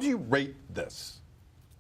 do you rate this?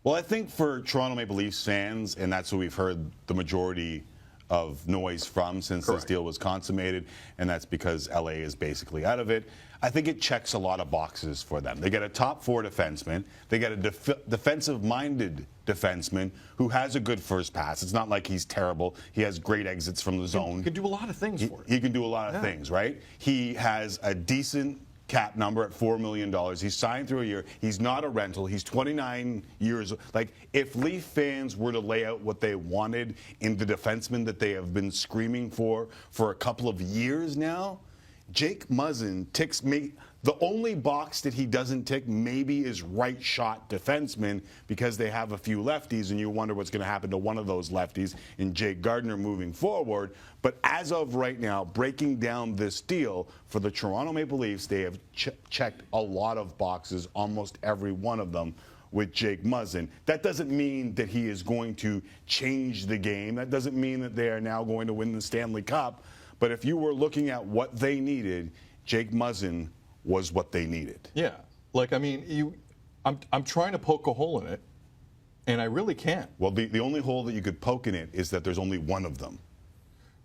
Well, I think for Toronto Maple Leafs fans, and that's what we've heard the majority of noise from since this deal was consummated, and that's because LA is basically out of it. I think it checks a lot of boxes for them. They get a top 4 defenseman. They get a defensive-minded defenseman who has a good first pass. It's not like he's terrible. He has great exits from the zone. He can do a lot of things for it. He can do a lot of things, right? He has a decent cap number at $4 million. He's signed through a year. He's not a rental. He's 29 years. Like, if Leaf fans were to lay out what they wanted in the defenseman that they have been screaming for a couple of years now, Jake Muzzin ticks me. The only box that he doesn't tick maybe is right shot defenseman, because they have a few lefties, and you wonder what's going to happen to one of those lefties in Jake Gardiner moving forward. But as of right now, breaking down this deal for the Toronto Maple Leafs, they have checked a lot of boxes, almost every one of them, with Jake Muzzin. That doesn't mean that he is going to change the game. That doesn't mean that they are now going to win the Stanley Cup. But if you were looking at what they needed, Jake Muzzin was what they needed. Yeah. Like, I mean, I'm trying to poke a hole in it, and I really can't. Well, the only hole that you could poke in it is that there's only one of them.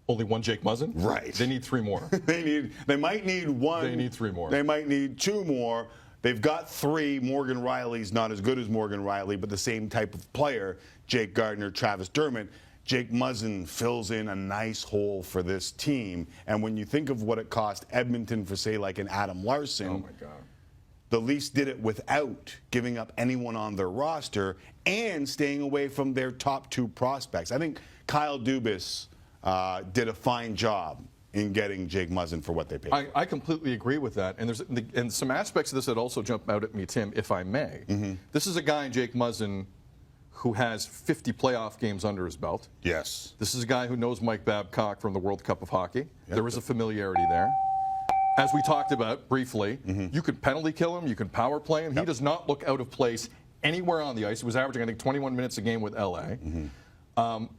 Only one Jake Muzzin? Right. They need 3 more. They might need one. They need 3 more. They might need 2 more. They've got 3. Morgan Riley's not as good as Morgan Riley, but the same type of player. Jake Gardiner, Travis Dermott. Jake Muzzin fills in a nice hole for this team. And when you think of what it cost Edmonton for, say, like an Adam Larson, oh my God, the Leafs did it without giving up anyone on their roster and staying away from their top 2 prospects. I think Kyle Dubas did a fine job in getting Jake Muzzin for what they paid. I completely agree with that. And there's some aspects of this that also jump out at me, Tim, if I may. This is a guy, Jake Muzzin, who has 50 playoff games under his belt. Yes. This is a guy who knows Mike Babcock from the World Cup of Hockey. Yep. There is a familiarity there. As we talked about briefly, you could penalty kill him, you can power play him. Yep. He does not look out of place anywhere on the ice. He was averaging, I think, 21 minutes a game with LA.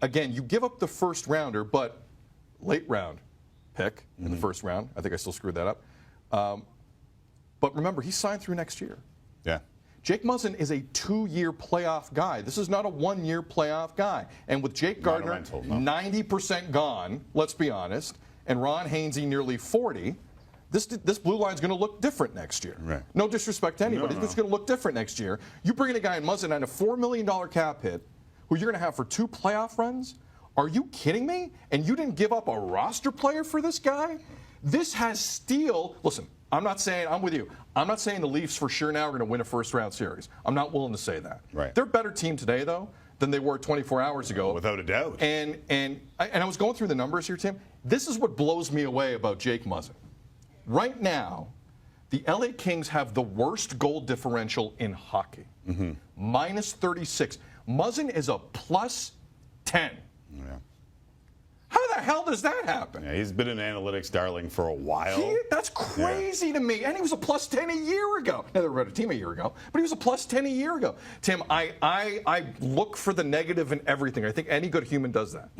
Again, you give up the first rounder, but late round pick in the first round. I think I still screwed that up. But remember, he signed through next year. Yeah. Jake Muzzin is a 2-year playoff guy. This is not a 1-year playoff guy. And with Jake Gardiner 90% gone, let's be honest, and Ron Hainsey nearly 40, this blue line's going to look different next year. Right. No disrespect to anybody. It's going to look different next year. You bring in a guy in Muzzin on a $4 million cap hit who you're going to have for 2 playoff runs? Are you kidding me? And you didn't give up a roster player for this guy? This has steel. Listen, I'm not saying, I'm with you. I'm not saying the Leafs for sure now are going to win a first-round series. I'm not willing to say that. Right. They're a better team today, though, than they were 24 hours ago. Without a doubt. And I was going through the numbers here, Tim. This is what blows me away about Jake Muzzin. Right now, the LA Kings have the worst goal differential in hockey. Minus 36. Muzzin is a plus 10. Yeah. How the hell does that happen? Yeah, he's been an analytics darling for a while. That's crazy to me. And he was a plus 10 a year ago. Now, they were a team a year ago, but he was a plus 10 a year ago. Tim, I look for the negative in everything. I think any good human does that.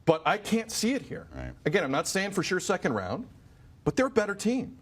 But I can't see it here. Right. Again, I'm not saying for sure second round, but they're a better team.